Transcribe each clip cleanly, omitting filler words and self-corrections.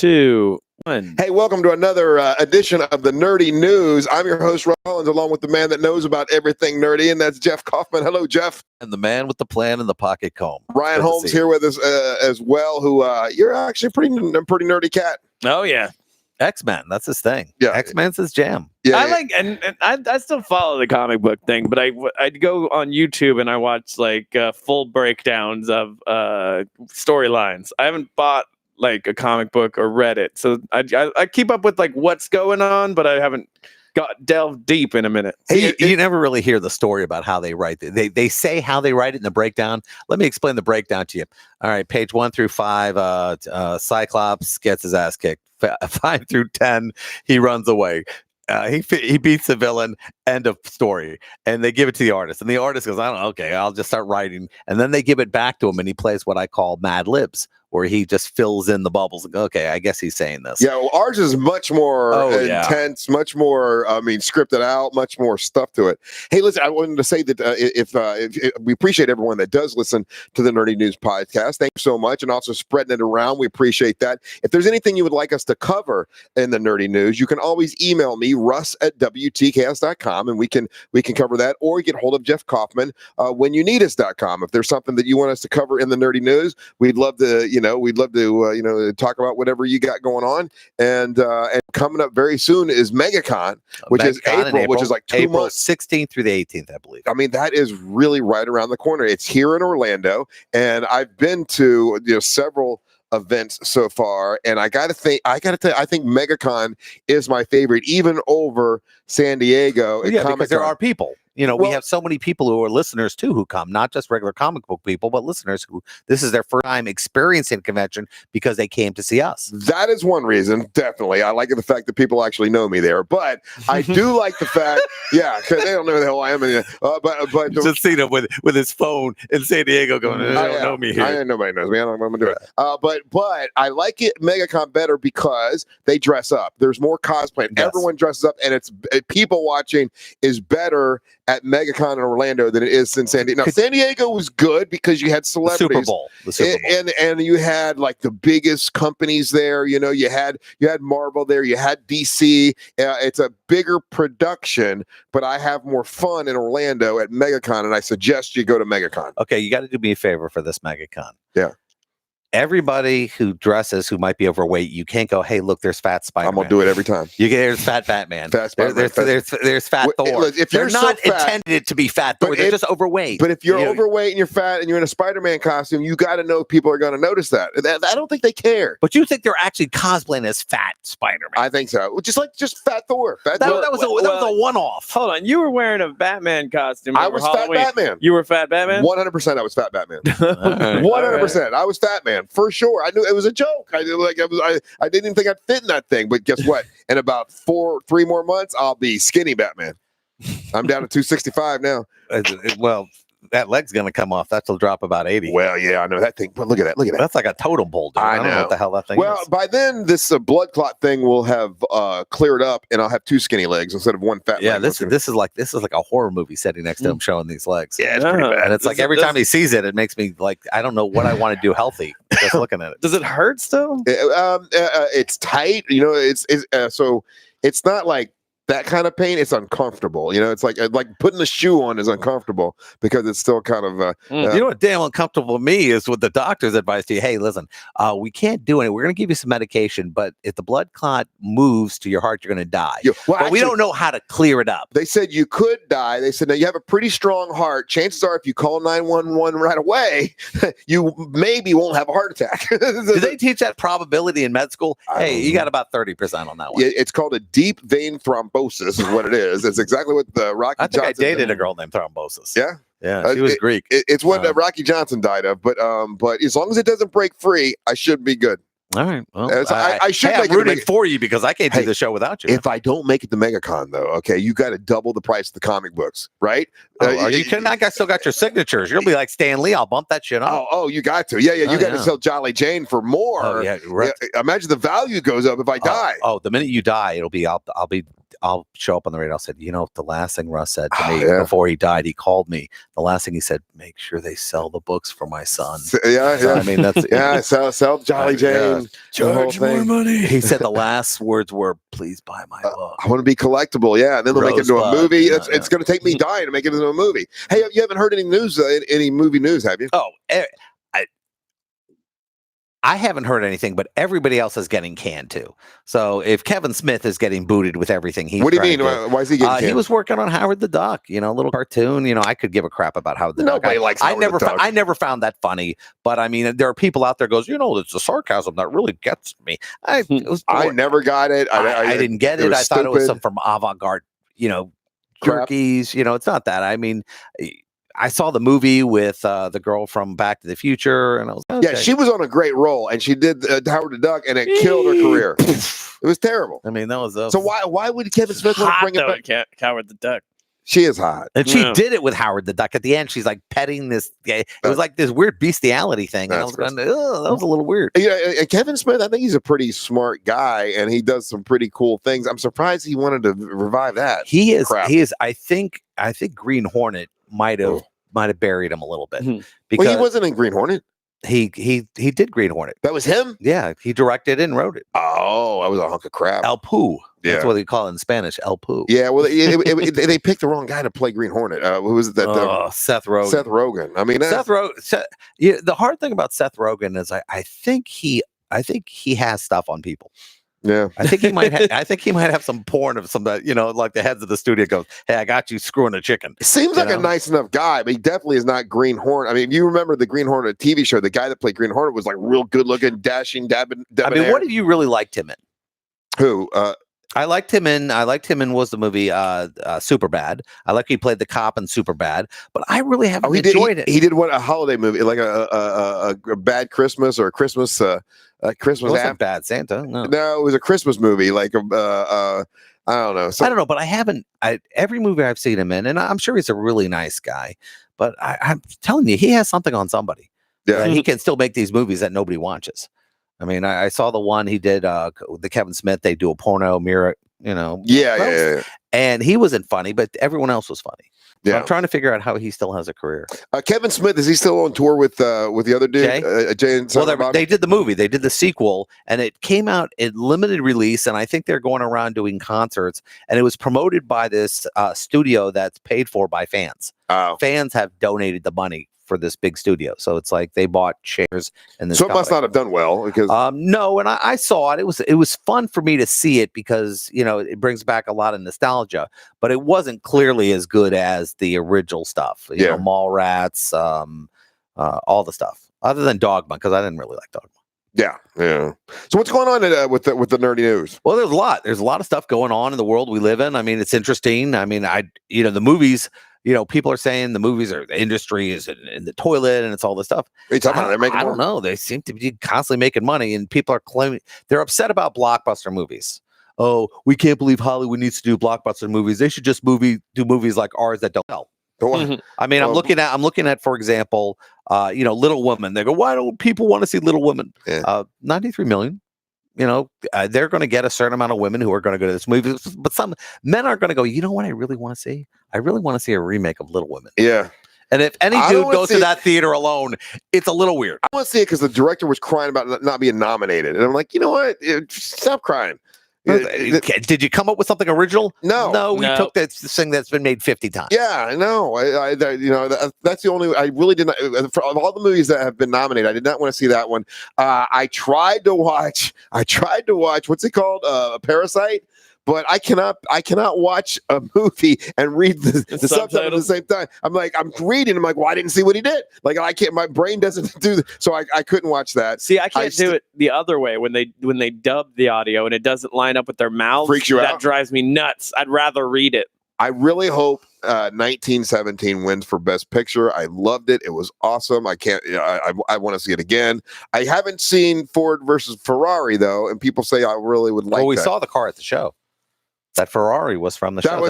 2, 1. Hey, welcome to another edition of the Nerdy News. I'm your host, Rollins, along with the man that knows about everything nerdy, and that's Jeff Kaufman. Hello, Jeff. And the man with the plan and the pocket comb. Ryan Holmes here with us as well, who you're actually a pretty nerdy cat. Oh, yeah. X-Men, that's his thing. Yeah. X-Men's his jam. Yeah, I like, and I still follow the comic book thing, but I'd go on YouTube and I watch like full breakdowns of storylines. I haven't bought like a comic book or read it, so I keep up with like what's going on, but I haven't delved deep in a minute. Hey, you never really hear the story about how they write it. They say how they write it in the breakdown. Let me explain the breakdown to you. All right, page 1 through 5, Cyclops gets his ass kicked. 5 through 10, he runs away. He beats the villain. End of story. And they give it to the artist, and the artist goes, "I don't know. Okay, I'll just start writing." And then they give it back to him, and he plays what I call Mad Libs, where he just fills in the bubbles. Like, okay, I guess he's saying this. Yeah, well, ours is much more intense, much more, scripted out, much more stuff to it. Hey, listen, I wanted to say that if we appreciate everyone that does listen to the Nerdy News podcast. Thank you so much, and also spreading it around. We appreciate that. If there's anything you would like us to cover in the Nerdy News, you can always email me, russ@wtcast.com, and we can cover that, or you get hold of Jeff Kaufman, whenyouneedus.com. If there's something that you want us to cover in the Nerdy News, we'd love to, talk about whatever you got going on. And coming up very soon is MegaCon, which is April, which is like 2 April months. 16th through the 18th, I believe. I mean, that is really right around the corner. It's here in Orlando, and I've been to several events so far, and I gotta tell you, I think MegaCon is my favorite, even over San Diego. Well, yeah, because there are people. We have so many people who are listeners too who come, not just regular comic book people, but listeners who this is their first time experiencing convention because they came to see us. That is one reason, definitely. I like the fact that people actually know me there, but I do like the fact, because they don't know who the hell I am. But just seen him with his phone in San Diego going, "They don't know me here." Nobody knows me. I don't know what I'm gonna do it. But I like it MegaCon better because they dress up. There's more cosplay. Yes. Everyone dresses up, and it's people watching is better at MegaCon in Orlando than it is in San Diego. Now, San Diego was good because you had celebrities. The Super Bowl. And you had like the biggest companies there. You had Marvel there. You had DC. It's a bigger production, but I have more fun in Orlando at MegaCon, and I suggest you go to MegaCon. Okay, you got to do me a favor for this MegaCon. Yeah. Everybody who dresses who might be overweight, you can't go, "Hey, look, there's fat Spider-Man." I'm gonna do it every time. There's fat Batman. Fat Spider-Man. There's fat Thor. If they're you're not so fat, intended to be fat Thor. They're just overweight. But if you're overweight and you're fat and you're in a Spider-Man costume, you got to know people are going to notice that. I don't think they care. But you think they're actually cosplaying as fat Spider-Man? I think so. Just fat Thor. That was a one-off. Hold on, you were wearing a Batman costume. I was Halloween. Fat Batman. You were Fat Batman? 100%. I was Fat Batman. 100%. I was Fat Man for sure. I knew it was a joke. I didn't even think I'd fit in that thing. But guess what? In about 3 more months, I'll be skinny Batman. I'm down to 265 now. Well, that leg's going to come off. That'll drop about 80. Well, yeah, I know that thing. But look at that. That's like a totem pole, dude. I don't know what the hell that thing is. Well, by then, this blood clot thing will have cleared up, and I'll have 2 skinny legs instead of 1 fat leg. Yeah, this is like a horror movie sitting next to him showing these legs. Yeah, it's pretty bad. And it's like every time he sees it, it makes me like, I don't know what I want to do healthy just looking at it. Does it hurt still? It's tight. So it's not like that kind of pain. It's uncomfortable. It's like putting a shoe on is uncomfortable because it's still kind of. You know what damn uncomfortable to me is with the doctor's advice to you. Hey, listen, we can't do it. We're going to give you some medication, but if the blood clot moves to your heart, you're going to die. But we don't know how to clear it up. They said you could die. They said, now you have a pretty strong heart. Chances are, if you call 911 right away, you maybe won't have a heart attack. Do they teach that probability in med school? Hey, you got about 30% on that one. It's called a deep vein thrombosis. Is what it is. It's exactly what Rocky Johnson. I think I dated a girl named Thrombosis. Yeah, yeah, she was Greek. It's what Rocky Johnson died of. But as long as it doesn't break free, I should be good. All right. Well, I should. I'm rooting for you because I can't do the show without you. If I don't make it to MegaCon, though, okay, you got to double the price of the comic books, right? Are you kidding? I still got your signatures. You'll be like Stan Lee. I'll bump that shit up. Oh, you got to. Yeah. You got to sell Jolly Jane for more. Oh, yeah. Right. Imagine the value goes up if I die. Oh, the minute you die, it'll be. I'll be I'll show up on the radio. I said, the last thing Russ said to me before he died, he called me. The last thing he said, make sure they sell the books for my son. Yeah. So, I mean, that's sell Jolly Jane. Charge more money. He said the last words were, please buy my book. I want to be collectible. Yeah. And then they'll make it into a movie. It's going to take me dying to make it into a movie. Hey, you haven't heard any news, any movie news, have you? Oh, I haven't heard anything, but everybody else is getting canned too. So if Kevin Smith is getting booted with everything what do you mean? Why is he getting canned? He was working on Howard the Duck, a little cartoon. I could give a crap about Howard the Duck. Nobody likes Howard the Duck. I never found that funny, but I mean, there are people out there goes, it's the sarcasm that really gets me. I never got it. I didn't get it. I thought it was some from avant-garde, Crap. jerkies. It's not that. I mean, I saw the movie with the girl from Back to the Future, and I was yeah, she was on a great role, and she did Howard the Duck, and it killed her career. It was terrible. I mean, that was so why would Kevin Smith want to bring it back? Howard the Duck. She is hot, and she did it with Howard the Duck. At the end, she's like petting this guy. It was like this weird bestiality thing. And I was going, that was a little weird. And Kevin Smith, I think he's a pretty smart guy, and he does some pretty cool things. I'm surprised he wanted to revive that. He is. Crap. He is. I think Green Hornet might have buried him a little bit because he wasn't in Green Hornet. He did Green Hornet. That was him. Yeah, he directed and wrote it. Oh, I was a hunk of crap. El Poo. Yeah. That's what they call it in Spanish. El Poo. Yeah, well, they picked the wrong guy to play Green Hornet. Who was that? Seth Rogen. Seth Rogen. I mean, Seth Rogen. The hard thing about Seth Rogen is I think he has stuff on people. Yeah, I think he might. I think he might have some porn of some that like the heads of the studio goes, "Hey, I got you screwing a chicken." Seems like a nice enough guy, but he definitely is not Green Hornet. I mean, you remember the Green Hornet TV show? The guy that played Green Hornet was like real good looking, dashing, dabbing. I mean, what have you really liked him in? Who? I liked him in was the movie Superbad. I like he played the cop in Superbad, but I really haven't enjoyed it. He did a holiday movie, like a Bad Christmas or a Christmas Christmas. It wasn't Bad Santa. No, it was a Christmas movie, like I don't know. I don't know, but I haven't. Every movie I've seen him in, and I'm sure he's a really nice guy, but I'm telling you, he has something on somebody. Yeah, he can still make these movies that nobody watches. I mean, I saw the one he did, the Kevin Smith. They do a porno mirror, Yeah. And he wasn't funny, but everyone else was funny. So yeah, I'm trying to figure out how he still has a career. Kevin Smith, is he still on tour with the other dude? Jay and well, they did the movie. They did the sequel, and it came out in limited release. And I think they're going around doing concerts. And it was promoted by this studio that's paid for by fans. Oh. Fans have donated the money for this big studio, so it's like they bought shares in this. So it must not have done well because no, and I saw it. It was fun for me to see it because it brings back a lot of nostalgia, but it wasn't clearly as good as the original stuff. You know, Mallrats, all the stuff other than Dogma, because I didn't really like Dogma. Yeah. So what's going on with the nerdy news? Well, there's a lot. There's a lot of stuff going on in the world we live in. I mean, it's interesting. I mean, the movies. People are saying the movies the industry is in the toilet and it's all this stuff. What are you talking about? They're making I don't know. They seem to be constantly making money, and people are claiming they're upset about blockbuster movies. Oh, we can't believe Hollywood needs to do blockbuster movies. They should just do movies like ours that don't sell. I mean, I'm looking at, for example, Little Women. They go, why don't people want to see Little Women? 93 million. They're going to get a certain amount of women who are going to go to this movie, but some men are going to go, you know what I really want to see? I really want to see a remake of Little Women. Yeah. And if any dude goes to that theater alone, it's a little weird. I want to see it because the director was crying about not being nominated. And I'm like, you know what? Stop crying. Did you come up with something original? No, we took this thing that's been made 50 times. Yeah, I know. That's the only. I really did not. For all the movies that have been nominated, I did not want to see that one. I tried to watch. What's it called? Parasite. But I cannot watch a movie and read the subtitles at the same time. I'm reading. I'm like, well, I didn't see what he did. Like, I can't. My brain doesn't do. So I couldn't watch that. See, I can't do it the other way when they dub the audio and it doesn't line up with their mouths. Freaks you out. That drives me nuts. I'd rather read it. I really hope 1917 wins for Best Picture. I loved it. It was awesome. I can't. I want to see it again. I haven't seen Ford versus Ferrari though, and people say I really would like. Well, we saw the car at the show. That Ferrari was from the show.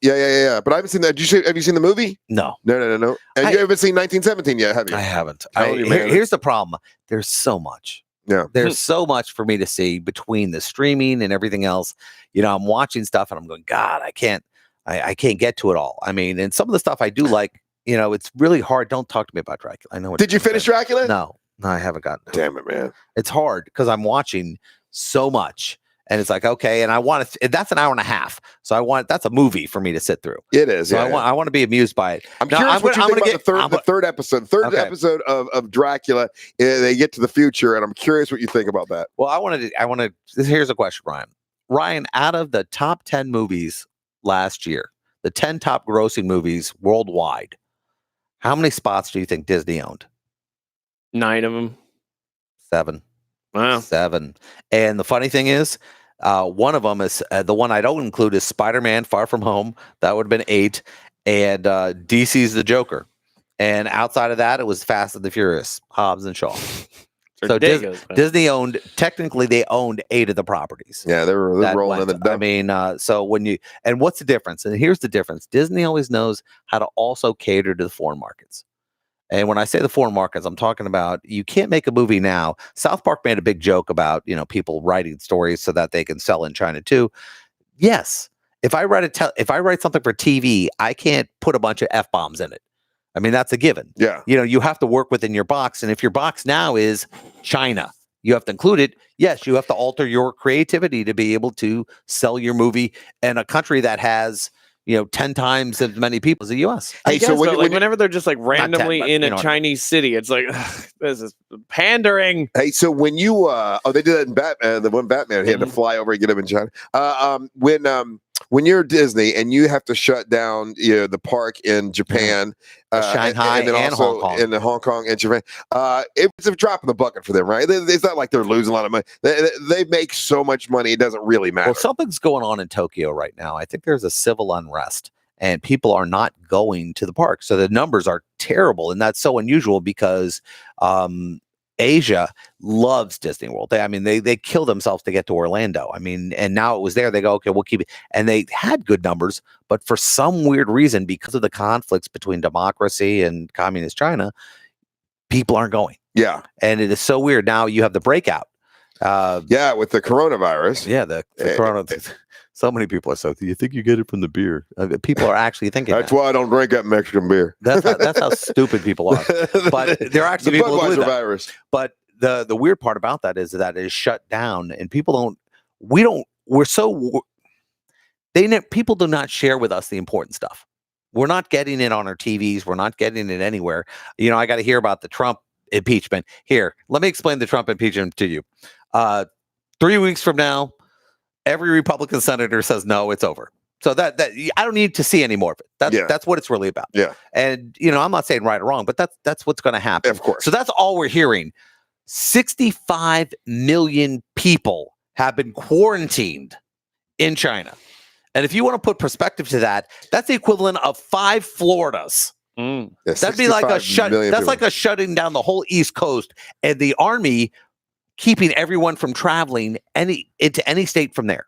Yeah. But I haven't seen that. Have you seen the movie? No. And you haven't seen 1917 yet, have you? I haven't. Here's the problem. There's so much. Yeah. There's so much for me to see between the streaming and everything else. I'm watching stuff and I'm going, God, I can't get to it all. I mean, and some of the stuff I do like, it's really hard. Don't talk to me about Dracula. I know. Did you finish Dracula? No, I haven't gotten to it. Damn it, man. It's hard because I'm watching so much. And it's like, okay, and I want to. That's an hour and a half, so that's a movie for me to sit through. It is. So I want to be amused by it. I'm curious what you think about the third episode. Third episode of Dracula. They get to the future, and I'm curious what you think about that. Well, I want to. Here's a question, Ryan. Ryan, out of the top 10 movies last year, the 10 top grossing movies worldwide, how many spots do you think Disney owned? 9 of them. 7. Wow. 7. And the funny thing is, one of them is the one I don't include is Spider-Man Far From Home. That would have been 8. And DC's The Joker. And outside of that, it was Fast and the Furious, Hobbs and Shaw. So Disney technically they owned 8 of the properties. Yeah, they're rolling in the dump. I mean, so what's the difference? And here's the difference. Disney always knows how to also cater to the foreign markets. And when I say the foreign markets, I'm talking about you can't make a movie now. South Park made a big joke about, people writing stories so that they can sell in China too. Yes. If I write something for TV, I can't put a bunch of F-bombs in it. I mean, that's a given. Yeah. You have to work within your box. And if your box now is China, you have to include it. Yes, you have to alter your creativity to be able to sell your movie in a country that has 10 times as many people as the U.S. Hey, so whenever they're just like randomly 10, in a Chinese city, it's like, this is pandering. Hey, so when you, they did that in Batman, the one Batman, he had to fly over and get him in China. When you're Disney and you have to shut down, the park in Japan, Shanghai, and also Hong Kong. In Hong Kong and Japan, it's a drop in the bucket for them, right? It's not like they're losing a lot of money. They make so much money, it doesn't really matter. Well, something's going on in Tokyo right now. I think there's a civil unrest, and people are not going to the park. So the numbers are terrible, and that's so unusual because Asia loves Disney World. They kill themselves to get to Orlando. And now it was there. They go, okay, we'll keep it. And they had good numbers, but for some weird reason, because of the conflicts between democracy and communist China, people aren't going. Yeah. And it is so weird. Now you have the breakout. With the coronavirus. Yeah, the corona. So many people are so. Do you think you get it from the beer? People are actually thinking. That's why I don't drink that Mexican beer. That's how stupid people are. But there are actually people who do that. Virus. But the weird part about that is that it is shut down, and people don't. We don't. We're so. People do not share with us the important stuff. We're not getting it on our TVs. We're not getting it anywhere. I got to hear about the Trump impeachment. Here, let me explain the Trump impeachment to you. 3 weeks from now, every Republican senator says no, it's over. So that I don't need to see any more of it. That's what it's really about. Yeah. And I'm not saying right or wrong, but that's what's going to happen. Of course. So that's all we're hearing. 65 million people have been quarantined in China. And if you want to put perspective to that, that's the equivalent of 5 Floridas. Yeah, that'd be like like a shutting down the whole East Coast, and the army keeping everyone from traveling into any state from there,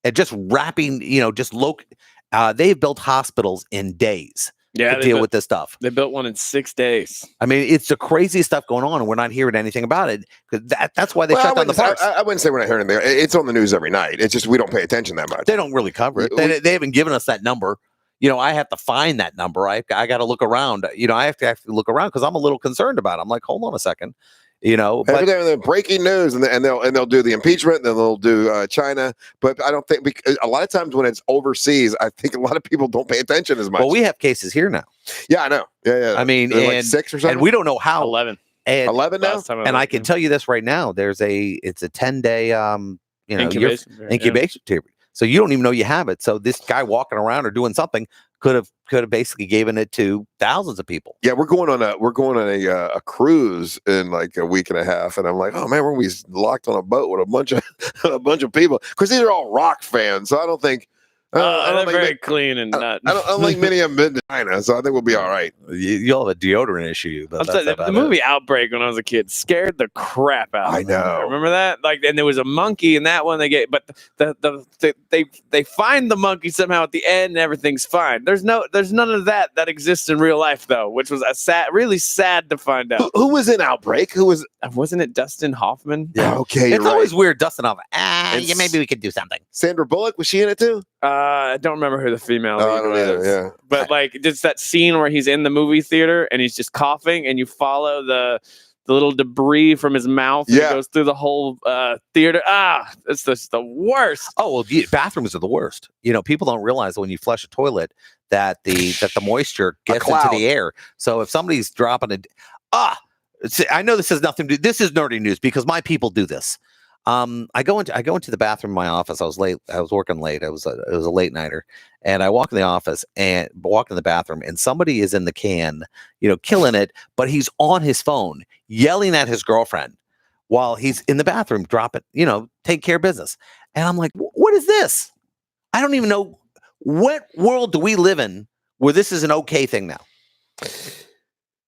and just wrapping, they've built hospitals in days to deal with this stuff. They built one in 6 days. It's the craziest stuff going on, and we're not hearing anything about it. That's why they shut down the parks. I wouldn't say we're not hearing anything. It's on the news every night. It's just we don't pay attention that much. They don't really cover it. They haven't given us that number. I have to find that number. I got to look around. I have to actually look around because I'm a little concerned about it. I'm like, hold on a second. But they're breaking news, and they'll do the impeachment, then they'll do China. But I don't think a lot of times when it's overseas, I think a lot of people don't pay attention as much. Well, we have cases here now. Yeah, I know. Yeah. And like 6 or something, and we don't know how. 11. And 11 now. And I can tell you this right now: it's a 10-day incubation period. So you don't even know you have it. So this guy walking around or doing something could have basically given it to thousands of people. Yeah, we're going on a cruise in like a week and a half, and I'm like, oh man, we're gonna be locked on a boat with a bunch of people because these are all rock fans. So I don't think They're very clean and I don't think many of them been to China, so I think we'll be all right. You'll have a deodorant issue. But the movie Outbreak when I was a kid scared the crap out of me. I know. Remember that? Like, and there was a monkey in that one. But they find the monkey somehow at the end, and everything's fine. There's none of that exists in real life though, which was really sad to find out. Who was in Outbreak? Wasn't it Dustin Hoffman? Yeah. Okay. It's always weird, Dustin Hoffman. Yeah, maybe we could do something. Sandra Bullock, was she in it too? I don't remember who the female lead I don't was. either, yeah. But like, just that scene where he's in the movie theater and he's just coughing, and you follow the little debris from his mouth. And it goes through the whole theater. It's just the worst. Oh well, bathrooms are the worst. People don't realize that when you flush a toilet that the moisture gets into the air. So if somebody's dropping I know this has nothing to do. This is nerdy news because my people do this. I go into the bathroom in my office. I was late. I was working late. It was a late nighter, and I walk in the office and walk in the bathroom, and somebody is in the can, killing it, but he's on his phone yelling at his girlfriend while he's in the bathroom, take care of business. And I'm like, what is this? I don't even know what world do we live in where this is an okay thing now.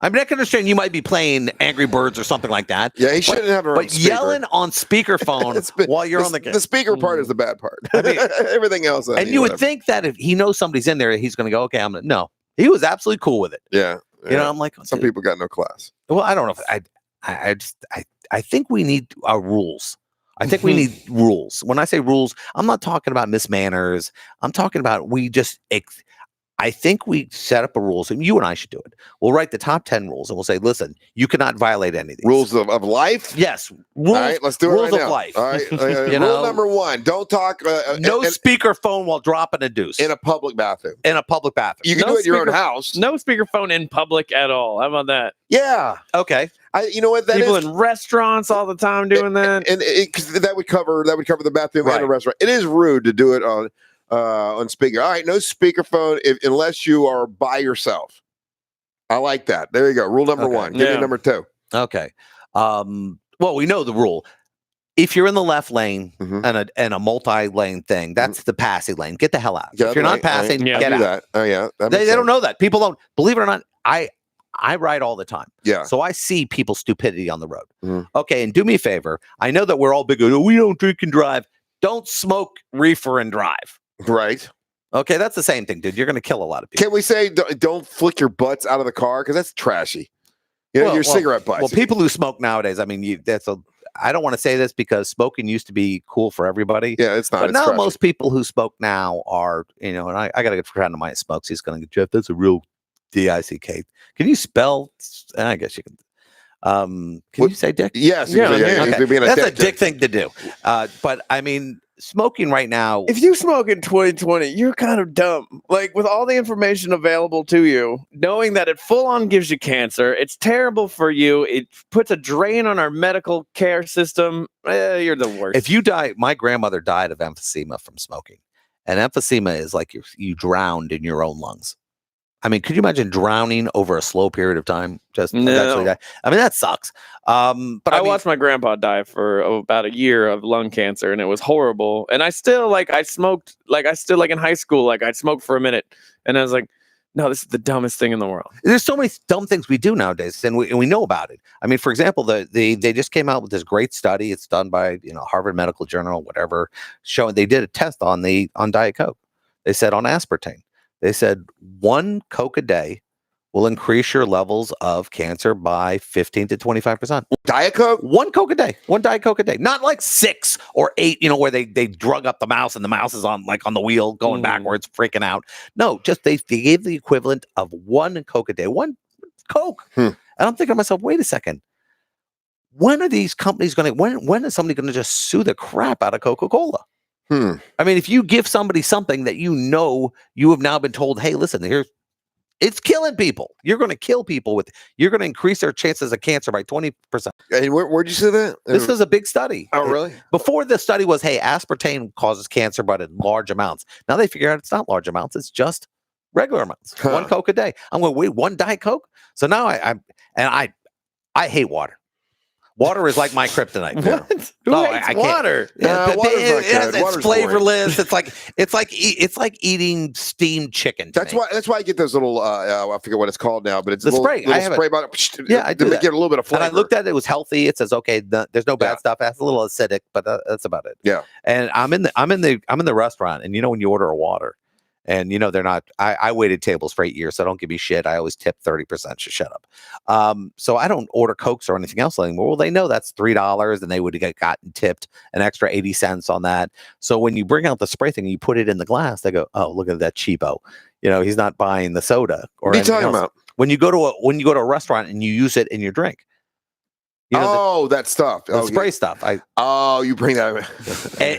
I mean, I can understand you might be playing Angry Birds or something like that. Yeah, he shouldn't have a But yelling on speakerphone while you're on the game. The speaker part is the bad part. I mean, everything else. And you would think that if he knows somebody's in there, he's going to go, okay, no. He was absolutely cool with it. Yeah. I'm like, some people got no class. Well, I don't know. I think we need our rules. I think we need rules. When I say rules, I'm not talking about mismanners. I'm talking about I think we set up a rules, and you and I should do it. We'll write the top 10 rules, and we'll say, listen, you cannot violate any of these. Rules of life? Yes. Rules, all right, let's do it rules right of now. life. All right. Rule number 1, don't talk. No speakerphone while dropping a deuce. In a public bathroom. In a public bathroom. You can do it in your own house. No speakerphone in public at all. How about that? Yeah. Okay. You know what? People in restaurants all the time doing that. And because that would cover the bathroom Right. and a restaurant. It is rude to do it on speaker. All right, no speakerphone unless you are by yourself. I like that. There you go. Rule number 1. Give me number 2. Okay. Well, we know the rule. If you're in the left lane and a multi-lane thing, that's the passing lane. Get the hell out. If you're not passing, get out. That. Oh yeah. They don't know that. People don't believe it or not. I ride all the time. Yeah. So I see people's stupidity on the road. Okay, and do me a favor. I know that we're all big. We don't drink and drive. Don't smoke reefer and drive. Right. Okay, that's the same thing, dude. You're going to kill a lot of people. Can we say don't flick your butts out of the car? Because that's trashy. Your cigarette butts. Well, people who smoke nowadays, I mean, I don't want to say this because smoking used to be cool for everybody. Yeah, it's not. But it's now trashy. most people who smoke now are, and I got a good friend of mine who smokes. He's going to get, Jeff, that's a real D-I-C-K. Can you spell? I guess you can. Can you say dick? Yes. Yeah. Okay. That's a dick thing to do. But I mean, smoking right now. If you smoke in 2020, you're kind of dumb. Like, with all the information available to you, knowing that it full on gives you cancer, it's terrible for you. It puts a drain on our medical care system. You're the worst. If you die, my grandmother died of emphysema from smoking, and emphysema is like you drowned in your own lungs. I mean, could you imagine drowning over a slow period of time? Eventually die? I mean, that sucks. But I watched my grandpa die for about a year of lung cancer, and it was horrible. And I still I smoked, in high school, I'd smoke for a minute, and I was like, no, this is the dumbest thing in the world. There's so many dumb things we do nowadays, and we know about it. I mean, for example, they just came out with this great study. It's done by Harvard Medical Journal, whatever, showing they did a test on Diet Coke. They said on aspartame. They said 1 Coke a day will increase your levels of cancer by 15 to 25%. Diet Coke? 1 Coke a day. 1 Diet Coke a day. Not like 6 or 8, where they drug up the mouse and the mouse is on the wheel going backwards, freaking out. No, just they gave the equivalent of 1 Coke a day. 1 Coke. And I'm thinking to myself, wait a second. When are these companies going to, when is somebody going to just sue the crap out of Coca-Cola? I mean, if you give somebody something that you have now been told, hey, listen, it's killing people. You're going to kill people you're going to increase their chances of cancer by 20%. And where'd you see that? This was a big study. Oh, really? Before the study was, hey, aspartame causes cancer, but in large amounts. Now they figure out it's not large amounts. It's just regular amounts. 1 Coke a day. I'm going, wait, 1 Diet Coke? So now I hate water. Water is like my kryptonite. What? Who No, hates I can't. water? It's Water's flavorless. It's like eating steamed chicken. That's why I get those little I forget what it's called now, but it's The a little, spray. little I have spray it. bottle. Yeah, I do to that. get a little bit of flavor. And I looked at it; it was healthy. It says, okay, there's no bad Yeah. stuff. It has a little acidic, but that's about it. Yeah. And I'm in the restaurant, and when you order a water, and they're not. I waited tables for 8 years, so don't give me shit. I always tip 30%. Shut up. So I don't order Cokes or anything else anymore. Well, they know that's $3, and they would have gotten tipped an extra 80 cents on that. So when you bring out the spray thing and you put it in the glass, they go, "Oh, look at that cheapo." He's not buying the soda or What are you anything talking else. about? When you go to a restaurant and you use it in your drink. That stuff. The spray stuff. You bring that.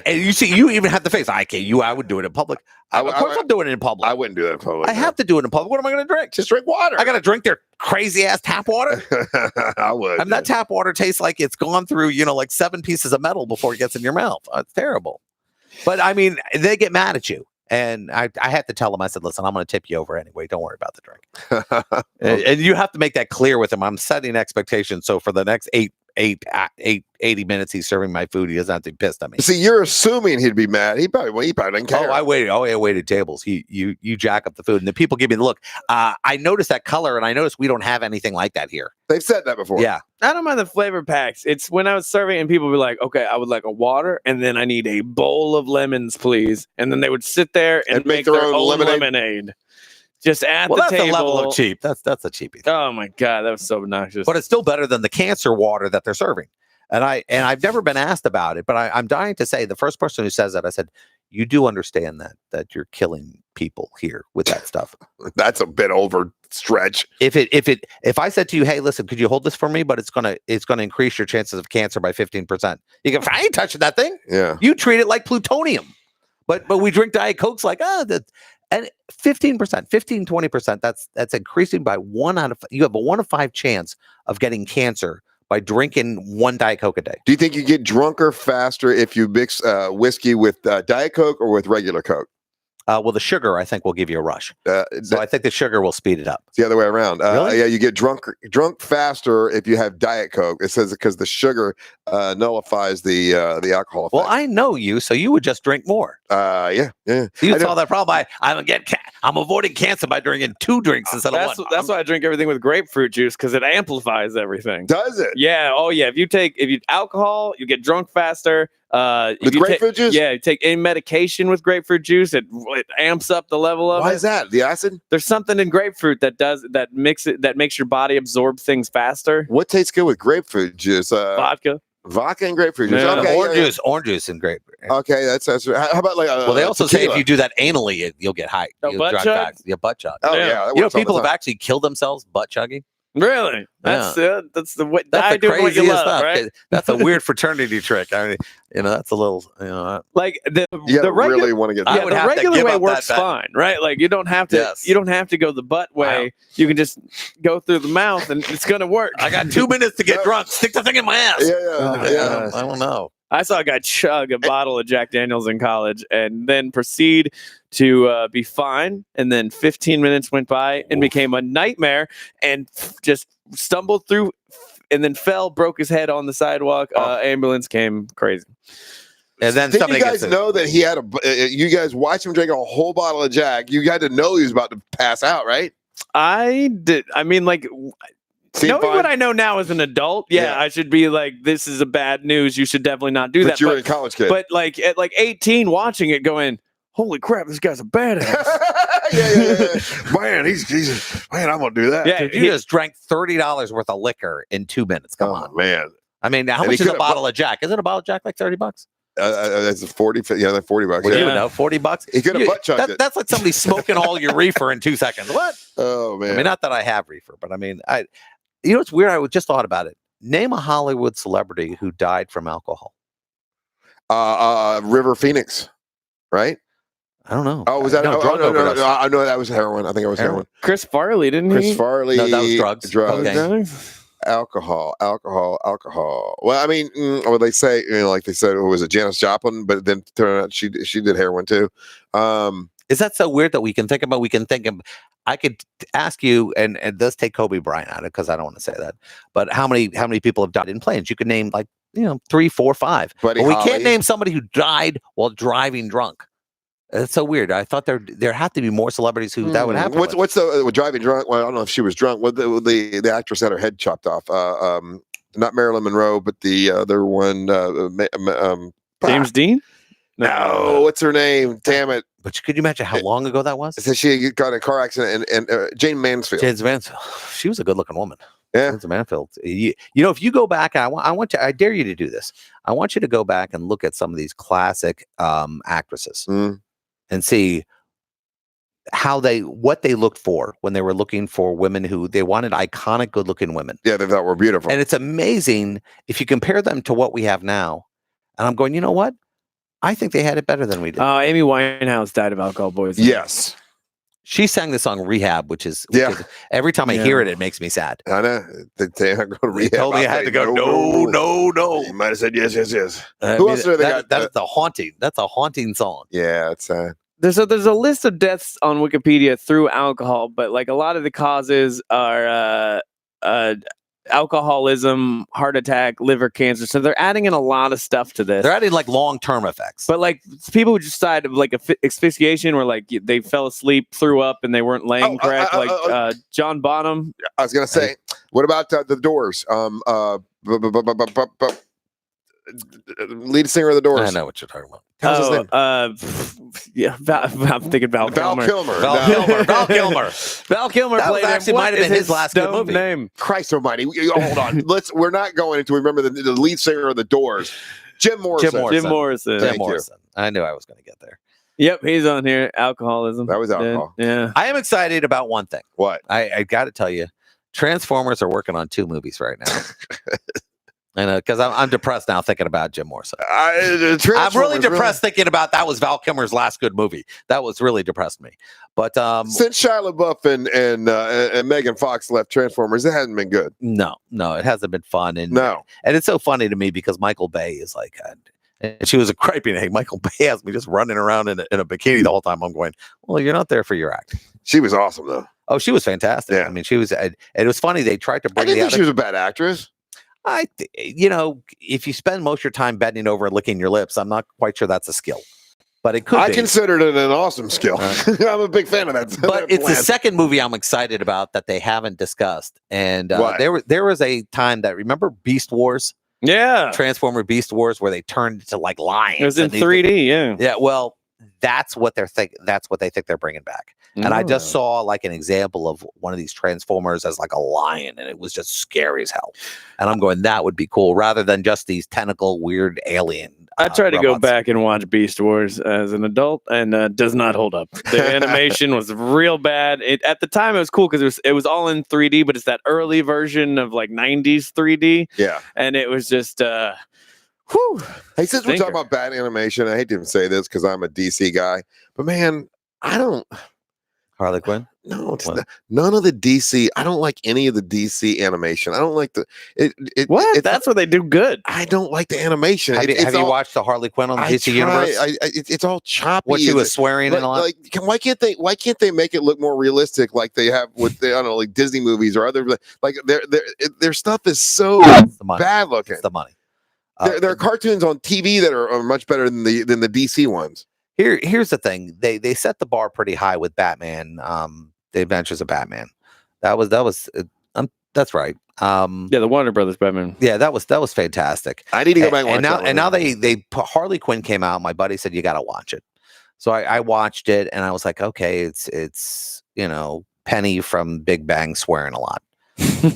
and you see, you even have the face. I would do it in public. Of course, I'm doing it in public. I wouldn't do that in public. I have to do it in public. What am I going to drink? Just drink water. I got to drink their crazy ass tap water. I would. I mean, that tap water tastes like it's gone through, like 7 pieces of metal before it gets in your mouth. It's terrible. But I mean, they get mad at you. And I had to tell them, I said, listen, I'm going to tip you over anyway. Don't worry about the drink. and you have to make that clear with them. I'm setting expectations. So for the next 80 minutes he's serving my food, he doesn't have to be pissed at me. See, you're assuming he'd be mad. He probably doesn't care. I waited tables. You jack up the food, and the people give me the look. I noticed that color, and I noticed we don't have anything like that here. They've said that before. Yeah. I don't mind the flavor packs. It's when I was serving and people would be like, okay, I would like a water and then I need a bowl of lemons, please. And then they would sit there and make their own lemonade. Just at the that's table. a level of cheap. That's a cheapie thing. Oh my God, that was so obnoxious. But it's still better than the cancer water that they're serving. And I've never been asked about it, but I'm dying to say, the first person who says that, I said, you do understand that you're killing people here with that stuff. That's a bit overstretch. If I said to you, hey, listen, could you hold this for me? But it's gonna increase your chances of cancer by 15%. You go, I ain't touching that thing. Yeah. You treat it like plutonium. But we drink Diet Cokes like, and 15%, 20%, that's increasing by you have a 1 of 5 chance of getting cancer by drinking 1 Diet Coke a day. Do you think you get drunker faster if you mix whiskey with Diet Coke or with regular Coke? Well, the sugar, I think, will give you a rush. So I think the sugar will speed it up. It's the other way around. Really? Yeah, you get drunk faster if you have Diet Coke. It says because the sugar nullifies the alcohol effect. Well, I know you, so you would just drink more. Yeah. You solve that problem. I'm avoiding cancer by drinking 2 drinks instead of 1. That's why I drink everything with grapefruit juice, because it amplifies everything. Does it? Yeah. Oh yeah. If you alcohol, you get drunk faster. With grapefruit juice? Yeah, you take any medication with grapefruit juice, it amps up the level of it. Why is that? The acid? There's something in grapefruit that makes your body absorb things faster. What tastes good with grapefruit juice? Vodka and grapefruit juice. Yeah. Okay, Orange juice and grapefruit. Okay, that's how about like well, they also say tequila? if you do that anally, you'll get high. A You'll butt drive chug? back. Yeah, butt chug. Oh Yeah. yeah, that You know, works all the people have time. actually killed themselves butt chugging. Really? That's the way. That's I the do what you craziest love, stuff. right? That's a weird fraternity trick. I mean, that's a little. Like the You regular. really want to get I Yeah, would the have to regular give way up works that fine, right? Like you don't have to. Yes. You don't have to go the butt way. You can just go through the mouth, and it's gonna work. I got 2 minutes to get drunk. Stick the thing in my ass. Yeah. I don't know. I saw a guy chug a bottle of Jack Daniels in college, and then proceed to be fine. And then 15 minutes went by and became a nightmare, and just stumbled through, and then fell, broke his head on the sidewalk. Ambulance came, crazy. And then Did somebody you guys gets know that he had you guys watched him drink a whole bottle of Jack? You got to know he was about to pass out, right? I did. I mean, like. Knowing fine? what I know now as an adult, Yeah. I should be like, this is a bad news. You should definitely not do But that. you were a college kid. But like at like 18, watching it, going, "Holy crap, this guy's a badass!" yeah. Man, I'm gonna do that. Yeah, Dude, you just drank $30 worth of liquor in 2 minutes. Come on. Man. I mean, how And much he is a could've bottle of Jack? Isn't a bottle of Jack like $30? That's a 40. Yeah, that's $40. Well, Yeah. you would know, $40. He could have butt chugged it. That's like somebody smoking all your reefer in 2 seconds. What? Oh man. I mean, not that I have reefer, but I mean, you know what's weird? I just thought about it. Name a Hollywood celebrity who died from alcohol. River Phoenix, right? I don't know. Oh, was that? No, drug no, overdose. I know that was heroin. I think it was heroin. Chris Farley, didn't Chris he? Farley. No, that was drugs. Drugs. Okay. Alcohol. Well, I mean, well, they say, like they said, it was a Janis Joplin, but then turned out she did heroin too. Is that so weird that we can think about? I could ask you, and let's take Kobe Bryant out of it because I don't want to say that. But how many people have died in planes? You could name 3, 4, 5. Buddy but we Holly. can't name somebody who died while driving drunk. It's so weird. I thought there had to be more celebrities who that would happen. What's the driving drunk? Well, I don't know if she was drunk. What the actress had her head chopped off. Not Marilyn Monroe, but the other one. James Dean? No, what's her name? Damn it! But could you imagine how long ago that was? So she got in a car accident, and Jane Mansfield. Jane Mansfield. She was a good-looking woman. Yeah, Jane Mansfield. If you go back, I dare you to do this. I want you to go back and look at some of these classic actresses and see what they looked for when they were looking for women who they wanted iconic, good-looking women. Yeah, they thought were beautiful. And it's amazing if you compare them to what we have now. And I'm going, you know what? I think they had it better than we did. Amy Winehouse died of alcohol poisoning. Yes. She sang the song Rehab, which is every time I hear it, it makes me sad. I know. They go to rehab. They told me I had to go, no. You might have said yes. Who else do they got? That's a haunting. That's a haunting song. Yeah, it's There's a list of deaths on Wikipedia through alcohol, but like a lot of the causes are alcoholism, heart attack, liver cancer. So they're adding in a lot of stuff to this. They're adding like long-term effects. But like people who just died of like asphyxiation, where like they fell asleep, threw up, and they weren't laying correct. John Bonham. I was gonna say, what about the Doors? Lead singer of the Doors. I know what you're talking about. How's his name? I'm thinking Val Kilmer. Val Kilmer. Val Kilmer. That was actually might have been his last good movie. Name. Christ Almighty! Hold on. We're not going into remember the lead singer of the Doors, Jim Morrison. Jim Morrison. I knew I was going to get there. Yep, he's on here. Alcoholism. That was alcohol. Yeah. I am excited about one thing. What? I got to tell you, Transformers are working on 2 movies right now. And because I'm depressed now thinking about Jim Morrison. I'm really depressed thinking about that was Val Kilmer's last good movie. That was really depressed me. But since Shia LaBeouf and Megan Fox left Transformers, it hasn't been good. No, it hasn't been fun. And and it's so funny to me because Michael Bay is like, and she was a griping egg. Michael Bay has me just running around in a bikini the whole time. I'm going, well, you're not there for your act. She was awesome though. Oh, she was fantastic. Yeah. I mean, she was. And it was funny. They tried to bring. I didn't think she was a bad actress. If you spend most of your time bending over and licking your lips, I'm not quite sure that's a skill, but it could. I considered it an awesome skill. I'm a big fan of that. But it's the second movie I'm excited about that they haven't discussed. And there was a time that remember Beast Wars. Yeah, Transformer Beast Wars, where they turned into like lions. It was in 3D. Yeah. Well, that's what they're That's what they think they're bringing back. And I just saw like an example of one of these Transformers as like a lion, and it was just scary as hell. And I'm going, that would be cool, rather than just these tentacle weird alien. I tried to go back and watch Beast Wars as an adult, and does not hold up. The animation was real bad. At the time, it was cool because it was all in 3D, but it's that early version of like 90s 3D. Yeah, and it was just. Hey, since we're talking about bad animation, I hate to even say this because I'm a DC guy, but man, I don't. Harley Quinn? No, it's none of the DC. I don't like any of the DC animation. I don't like the That's where they do good. I don't like the animation. Have you watched the Harley Quinn on the DC universe? It's all choppy. What she was swearing and all that. Why can't they make it look more realistic like they have with like Disney movies or other like their stuff is so bad looking. It's the money. There are cartoons on TV that are much better than the DC ones. Here's the thing. They set the bar pretty high with Batman. The Adventures of Batman. That's right. The Warner Brothers Batman. Yeah, that was fantastic. I need to go back and watch now they Harley Quinn came out. My buddy said you got to watch it. So I watched it and I was like, okay, it's Penny from Big Bang swearing a lot.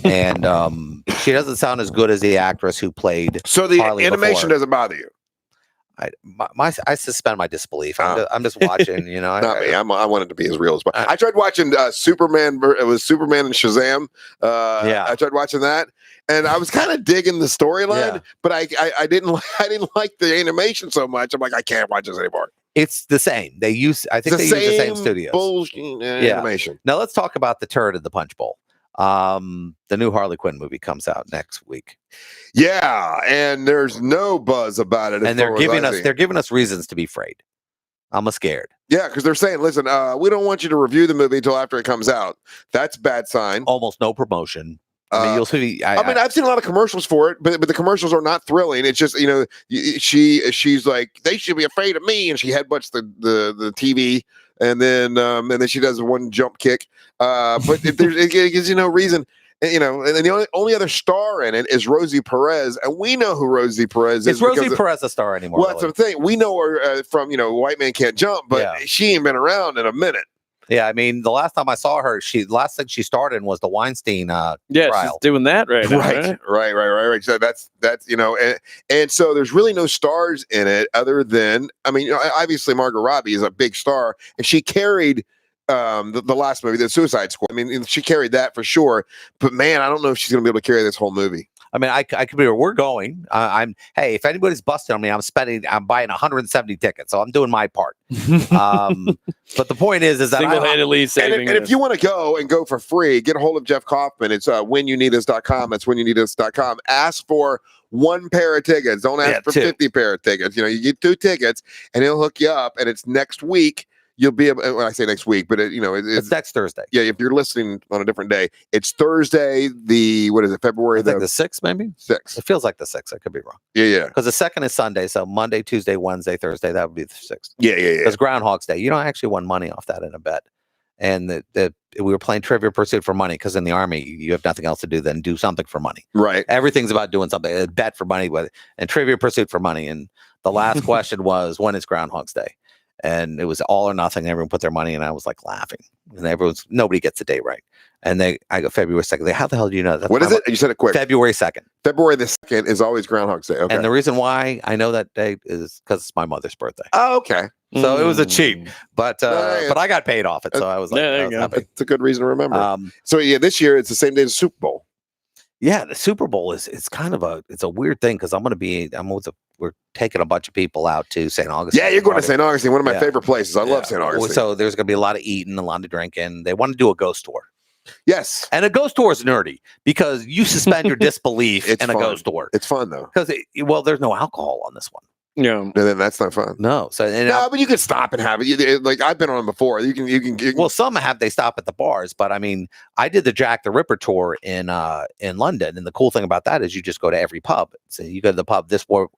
And she doesn't sound as good as the actress who played. So the Harley animation before. Doesn't bother you? I suspend my disbelief. I'm just watching. Not me. I want it to be as real as possible. I tried watching Superman. It was Superman and Shazam. I tried watching that, and I was kind of digging the storyline, but I didn't like the animation so much. I'm like, I can't watch this anymore. It's the same. They use the same studios. Bullshit animation. Now let's talk about the turd in the punch bowl. The new Harley Quinn movie comes out next week. Yeah, and there's no buzz about it. And they're giving us reasons to be afraid. I'm scared. Yeah, because they're saying, listen, we don't want you to review the movie until after it comes out. That's a bad sign. Almost no promotion. I mean, you'll see. I've seen a lot of commercials for it, but the commercials are not thrilling. It's just, she's like, they should be afraid of me, and she headbutts the TV, and then she does one jump kick. But it gives you no reason. And the only other star in it is Rosie Perez, and we know who Rosie Perez is. Is Rosie Perez a star anymore? Well, that's the thing. We know her from White Man Can't Jump, but she ain't been around in a minute. Yeah, I mean, the last time I saw her, last thing she starred in was the Weinstein trial. She's doing that right now. Right. So that's and so there's really no stars in it other than, I mean, obviously Margot Robbie is a big star, and she carried the last movie, The Suicide Squad. I mean, she carried that for sure, but man, I don't know if she's gonna be able to carry this whole movie. I mean, I could be. We're going. Hey, if anybody's busting on me, I'm buying 170 tickets, so I'm doing my part. But the point is that single-handedly saving. And if you want to go for free, get a hold of Jeff Kaufman. It's whenyounneedus.com. That's whenyounneedus.com. Ask for one pair of tickets. Don't ask for 50 pair of tickets. You get 2 tickets, and he'll hook you up. And it's next week. You'll be able, when I say next week, but it's next Thursday. Yeah, if you're listening on a different day, it's Thursday. February the 6th, maybe 6th. It feels like the 6th. I could be wrong. Yeah. Because the 2nd is Sunday, so Monday, Tuesday, Wednesday, Thursday. That would be the 6th. Yeah. Because Groundhog's Day, I actually won money off that in a bet, and we were playing Trivia Pursuit for money because in the Army you have nothing else to do than do something for money. Right. Everything's about doing something. A bet for money, and Trivia Pursuit for money. And the last question was, when is Groundhog's Day? And it was all or nothing. Everyone put their money in. I was like laughing, and nobody gets the date right. And I go February 2nd. How the hell do you know that? What is it? You said it quick. February 2nd. February the 2nd is always Groundhog's Day. Okay. And the reason why I know that date is because it's my mother's birthday. Oh, okay. So it was a cheat, but I got paid off it. So I was like, it's a good reason to remember. So this year it's the same day as the Super Bowl. Yeah, the Super Bowl is kind of a weird thing because we're taking a bunch of people out to St. Augustine. Yeah, you're going to St. Augustine, one of my favorite places. I love St. Augustine. So there's going to be a lot of eating, a lot of drinking. They want to do a ghost tour. Yes. And a ghost tour is nerdy because you suspend your disbelief in a ghost tour. It's fun though. Because there's no alcohol on this one. Yeah, and then that's not fun. No, but you can stop and have it. Like I've been on them before. You can. Well, some they stop at the bars, but I mean, I did the Jack the Ripper tour in London, and the cool thing about that is you just go to every pub. So you go to the pub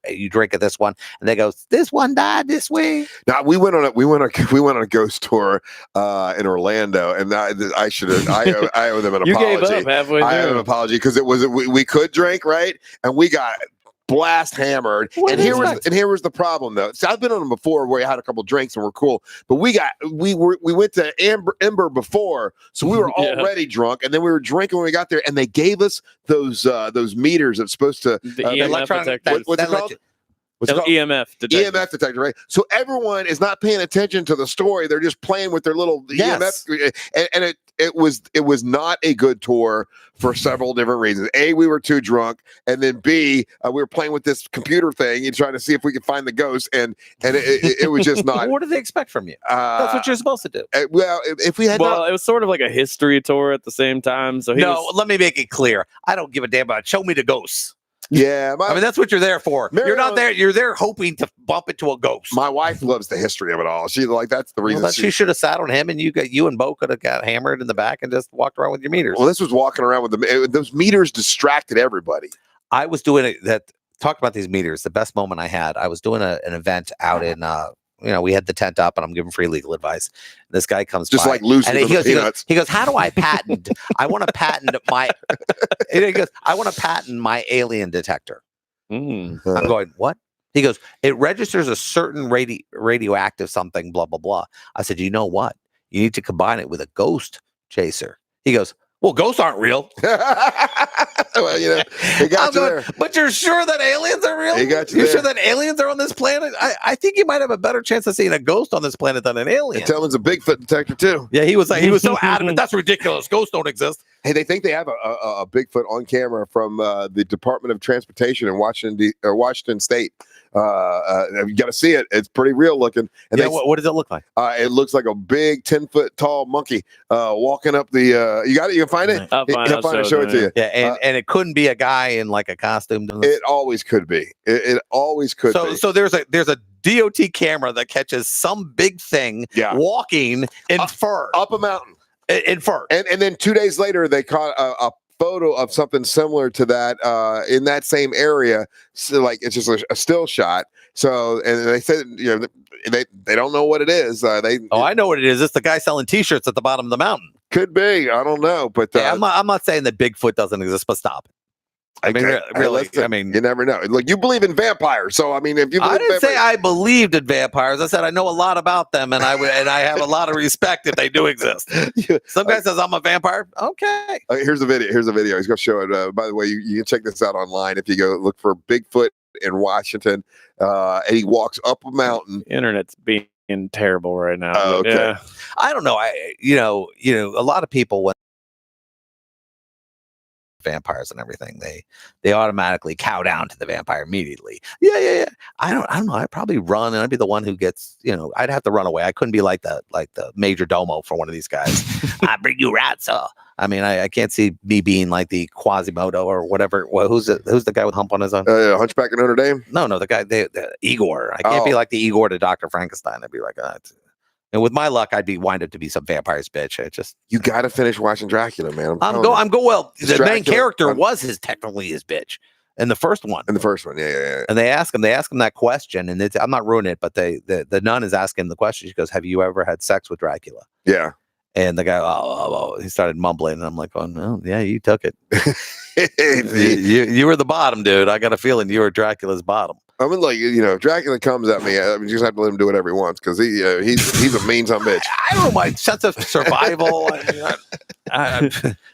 you drink at this one, and they go, "This one died this way." Now we went on a ghost tour in Orlando, and I owe them an apology. You gave up halfway through. I owe an apology because we could drink, right, and we got blast hammered. And here was the problem though. So I've been on them before where we had a couple drinks and we're cool, but we went to Ember before, so we were already drunk, and then we were drinking when we got there, and they gave us those meters that's supposed to the EMF detectors. What's it called? EMF detector. EMF detector, right? So everyone is not paying attention to the story; they're just playing with their little EMF, and it was not a good tour for several different reasons. A, we were too drunk, and then B, we were playing with this computer thing and trying to see if we could find the ghost, and it was just not. What do they expect from you? That's what you're supposed to do. Well, if we had, it was sort of like a history tour at the same time. So let me make it clear: I don't give a damn about. Show me the ghosts. Yeah, I mean that's what you're there for. You're not there. You're there hoping to bump into a ghost. My wife loves the history of it all. She that's the reason. She should have sat on him, and you and Bo could have got hammered in the back and just walked around with your meters. Well, this was walking around with those meters distracted everybody. I was doing it. Talk about these meters. The best moment I had. I was doing an event out in. We had the tent up, and I'm giving free legal advice. This guy comes just by, like Lucy and peanuts. He goes, "How do I patent? I want to patent my." He goes, "I want to patent my alien detector." I'm going, what? He goes, it registers a certain radioactive something, blah, blah, blah. I said, you know what? You need to combine it with a ghost chaser. He goes, well, ghosts aren't real. Well, they got you there. But you're sure that aliens are real? He got you You're there. sure that aliens are on this planet? I think you might have a better chance of seeing a ghost on this planet than an alien. And tell him's a Bigfoot detector too. Yeah, he was so adamant. That's ridiculous. Ghosts don't exist. Hey, they think they have a Bigfoot on camera from the Department of Transportation in Washington State. You got to see it. It's pretty real looking. And what does it look like? It looks like a big 10-foot tall monkey walking up the. You got it. You can find it. I'll find it. Show it to you. Yeah, and it couldn't be a guy in like a costume. It always could be. It always could be. So there's a DOT camera that catches some big thing walking in fur up a mountain in fur, and then 2 days later they caught a photo of something similar to that in that same area. So like it's just a still shot. So and they said they don't know what it is. I know what it is. It's the guy selling T-shirts at the bottom of the mountain. Could be. I don't know, but I'm not saying that Bigfoot doesn't exist, but stop it. I mean, really. I mean, you never know. Like you believe in vampires, so I mean, if you, I didn't say I believed in vampires. I said I know a lot about them, and I have a lot of respect if they do exist. Some guy says I'm a vampire. Okay. Here's the video. He's going to show it. By the way, you can check this out online if you go look for Bigfoot in Washington, and he walks up a mountain. The internet's being terrible right now. Oh, okay. Yeah. I don't know. A lot of people when vampires and everything, they automatically cow down to the vampire immediately. Yeah. I don't know. I'd probably run, and I'd be the one who gets. I'd have to run away. I couldn't be like the major domo for one of these guys. I bring you rats. I mean, I can't see me being like the Quasimodo or whatever. Well, who's the guy with hump on his own? Hunchback of Notre Dame. No, the guy, the Igor. I can't be like the Igor to Dr. Frankenstein. I'd be like, and with my luck, I'd be wind up to be some vampire's bitch. You got to finish watching Dracula, man. Well, the main character was technically his bitch in the first one. Yeah. And they ask him that question, and I'm not ruining it, but the nun is asking him the question. She goes, "Have you ever had sex with Dracula?" Yeah. And the guy, he started mumbling, and I'm like, "Oh no, yeah, you took it. you were the bottom, dude. I got a feeling you were Dracula's bottom." I mean, like, if Dracula comes at me, you just have to let him do whatever he wants because he's a mean son bitch. I don't know, my sense of survival.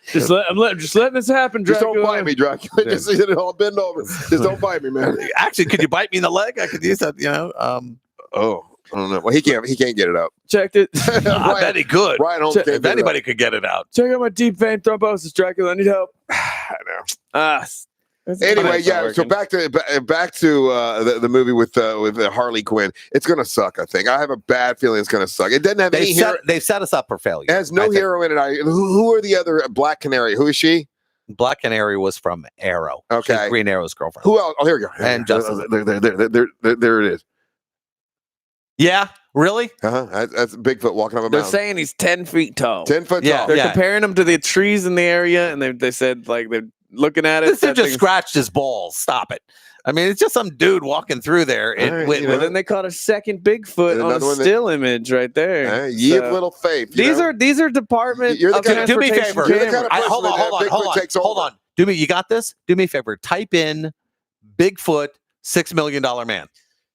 Just letting this happen, Dracula. Just don't bite me, Dracula. Just I'll bend over. Just don't bite me, man. Actually, could you bite me in the leg? I could use that. I don't know. Well, he can't get it up. Checked it. I bet he could. Ryan Holmes if anybody could get it out. Check out my deep vein thrombosis, Dracula. I need help. I know. Anyway, so back to the movie with Harley Quinn. It's gonna suck. I think I have a bad feeling it's gonna suck. It doesn't have any hero. They've set us up for failure. It has no hero in it. Who are the other Black Canary? Who is she? Black Canary was from Arrow. Okay, she's Green Arrow's girlfriend. Who else? Oh, here we go. And Justice. There it is. Yeah, really? That's Bigfoot walking up a mountain. They're saying he's 10 feet tall. 10 foot tall. They're comparing him to the trees in the area, and they said like they're looking at it. This dude just scratched his balls. Stop it. I mean, it's just some dude walking through there. But then they caught a second Bigfoot on a still image right there. Ye of little faith. These are Department of Transportation. Do me a favor. Hold on. You got this? Do me a favor. Type in Bigfoot $6 million man.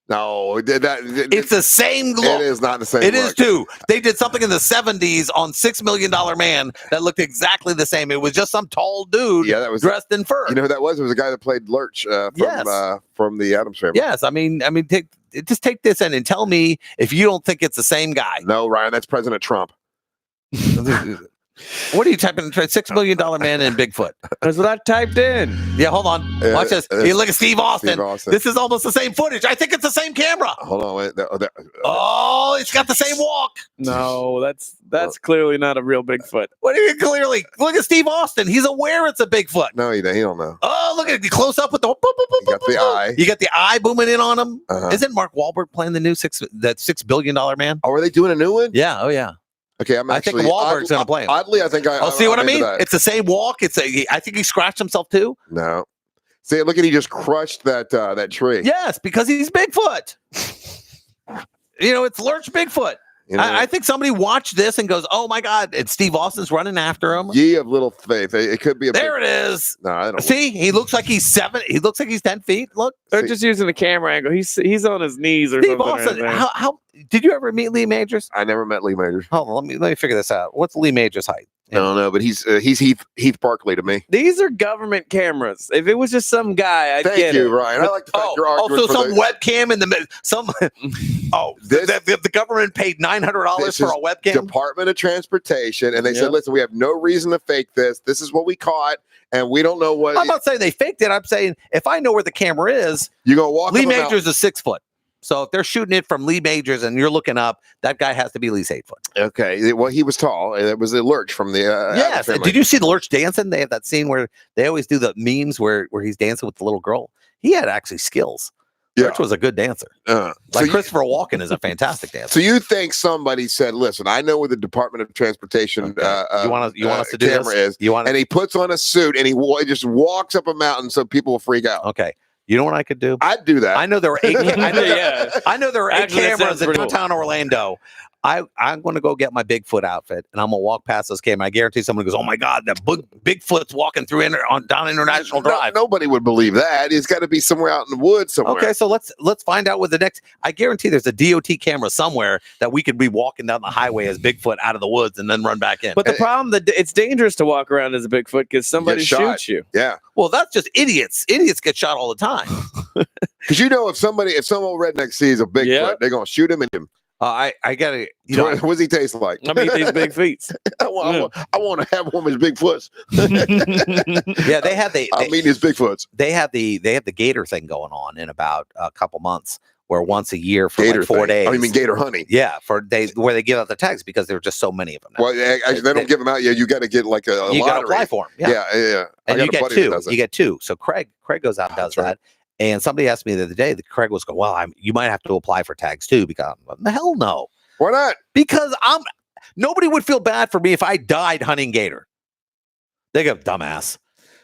No, it's the same look. It is not the same. It is too. They did something in the 70s on $6 Million Man that looked exactly the same. It was just some tall dude that was dressed in fur. You know who that was? It was a guy that played Lurch from the Addams Family. Yes, I mean, just take this in and tell me if you don't think it's the same guy. No, Ryan, that's President Trump. What are you typing in? $6 Million Man and Bigfoot. That's what I typed in. Yeah, hold on. Watch this. You look at Steve Austin. This is almost the same footage. I think it's the same camera. Hold on. Wait. It's got the same walk. No, that's clearly not a real Bigfoot. What do you clearly? Look at Steve Austin. He's aware it's a Bigfoot. No, he don't know. Oh, look at the close up with the. You got the eye. You got the eye booming in on him. Isn't Mark Wahlberg playing the new $6 billion Man? Oh, are they doing a new one? Yeah. Oh, yeah. Okay, I think Wahlberg's going to play him. Oddly, I think see what I mean? It's the same walk. I think he scratched himself too. No. See, look at he just crushed that tree. Yes, because he's Bigfoot. It's Lurch Bigfoot. I think somebody watched this and goes, "Oh my God!" And Steve Austin's running after him. Ye of little faith. It could be a. It is. No, I don't. See, he looks like he's 7. He looks like he's 10 feet. Look, they're just using the camera angle. He's on his knees or Steve something. Austin. How did you ever meet Lee Majors? I never met Lee Majors. Hold on, let me figure this out. What's Lee Majors' height? I don't know, but he's Heath Barkley to me. These are government cameras. If it was just some guy, I'd Thank get you, it. Ryan. I like the fact you're arguing also for some webcam in the middle. The government paid $900 for a webcam. Department of Transportation, and they said, Yep. "Listen, we have no reason to fake this. This is what we caught, and we don't know what." I'm not saying they faked it. I'm saying if I know where the camera is, you're gonna walk. Lee up a mountain. Majors is 6 foot. So if they're shooting it from Lee Majors and you're looking up, that guy has to be at least 8 foot. Okay, well, he was tall. It was a Lurch from the. Yes. Adams family. Did you see the Lurch dancing? They have that scene where they always do the memes where he's dancing with the little girl. He had actually skills. Yeah. Lurch was a good dancer. So Christopher Walken is a fantastic dancer. So you think somebody said, "Listen, I know where the Department of Transportation you want us to do camera this? is," and he puts on a suit and he just walks up a mountain so people will freak out. Okay. You know what I could do? I'd do that. I know there were 8. I know there were 8 Actually, that cameras sounds in pretty downtown Orlando. I'm going to go get my Bigfoot outfit, and I'm going to walk past those cameras. I guarantee someone goes, "Oh my God, that Bigfoot's walking through down International Drive." Nobody would believe that. It's got to be somewhere out in the woods somewhere. Okay, so let's find out what the next. I guarantee there's a DOT camera somewhere that we could be walking down the highway as Bigfoot out of the woods and then run back in. But the problem that it's dangerous to walk around as a Bigfoot because somebody shoots you. Yeah. Well, that's just idiots. Idiots get shot all the time. Because some old redneck sees a Bigfoot, they're gonna shoot him and him. I gotta. What does he taste like? I mean, these big feet. I want to have one of his Bigfoots. Yeah, they have I mean, his Bigfoots. They have the gator thing going on in about a couple months, where once a year for Gator like 4 thing. days. Oh, you mean gator hunting? Yeah, where they give out the tags because there are just so many of them now. Well, actually, they don't give them out yet. You got to get like a you got to lottery. apply for them. Yeah. And you get 2. You get 2. So Craig goes out and does that. And somebody asked me the other day that Craig was going, "Well, you might have to apply for tags too," because the hell no. Why not? Because nobody would feel bad for me if I died hunting gator. They go, "Dumbass."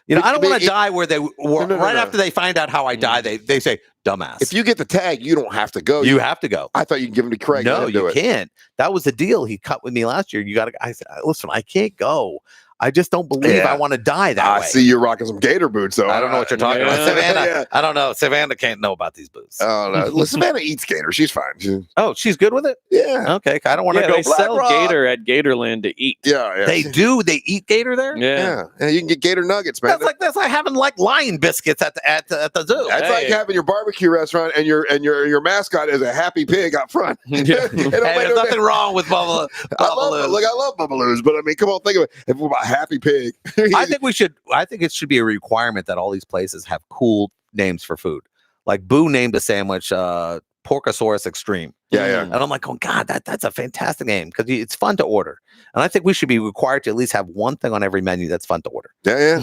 I don't want to die where they were after they find out how I die. They say, "Dumbass." If you get the tag, you don't have to go. You have to go. I thought you'd give them to Craig. No, you can't. That was the deal he cut with me last year. You got to. I said, "Listen, I can't go. I just don't believe I want to die that way." I see you're rocking some gator boots, though. I don't know what you're talking about. Savannah, I don't know. Savannah can't know about these boots. Oh, no. Well, Savannah eats gator. She's fine. She's good with it? Yeah. Okay. I don't want to go. They sell gator at Gatorland to eat. Yeah. They do? They eat gator there? Yeah. You can get gator nuggets, man. That's like having lion biscuits at the zoo. That's like having your barbecue restaurant and your mascot is a happy pig out front. Yeah. There's nothing wrong with Bubbaloo. I love Bubbaloos, but I mean, come on, think of it. If we're about happy pig. I think it should be a requirement that all these places have cool names for food. Like Boo named a sandwich Porkosaurus Extreme. Yeah. And I'm like, "Oh God, that's a fantastic name because it's fun to order." And I think we should be required to at least have one thing on every menu that's fun to order. Yeah.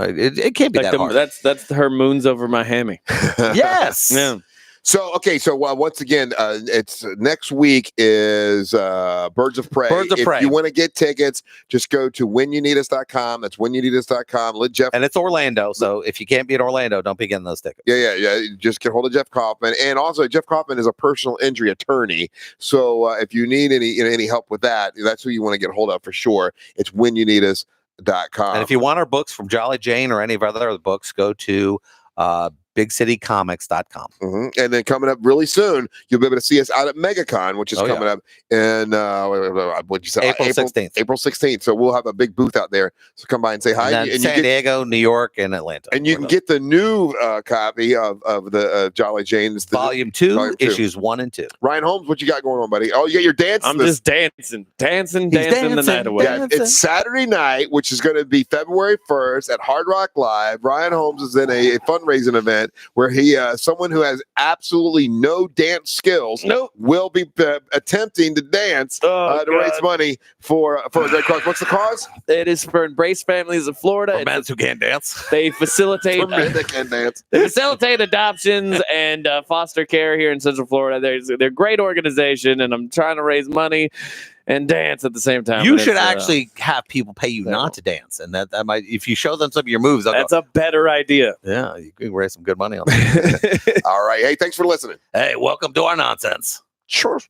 It can't be like that hard. That's her moons over my hammy. Yes. Yeah. So once again, it's next week is Birds of Prey. If you want to get tickets, just go to whenyouneedus.com. That's whenyouneedus.com. Let Jeff. And it's Orlando, so if you can't be in Orlando, don't be getting those tickets. Yeah. Just get hold of Jeff Kaufman, and also Jeff Kaufman is a personal injury attorney. So if you need any help with that, that's who you want to get hold of for sure. It's whenyouneedus.com. And if you want our books from Jolly Jane or any of our other books, go to bigcitycomics.com. And then coming up really soon, you'll be able to see us out at MegaCon, which is coming up in what'd you say? April 16th. April 16th. So we'll have a big booth out there. So come by and say hi. And San Diego, New York, and Atlanta. And you can get the new copy of the Jolly Jane's Volume 2, issues 1 and 2. Ryan Holmes, what you got going on, buddy? Oh, you got your dance. I'm just dancing the night away. Yeah, it's Saturday night, which is going to be February 1st at Hard Rock Live. Ryan Holmes is in a fundraising event where he, someone who has absolutely no dance skills, will be attempting to dance to raise money for a great cause. What's the cause? It is for Embrace Families of Florida. For men who can't dance. They facilitate for men that can dance. They facilitate adoptions and foster care here in Central Florida. They're a great organization, and I'm trying to raise money and dance at the same time. You should actually have people pay you not to dance, and that might, if you show them some of your moves, that's a better idea. Yeah, you can raise some good money on that. All right. Hey, thanks for listening. Hey, welcome to our nonsense. Sure.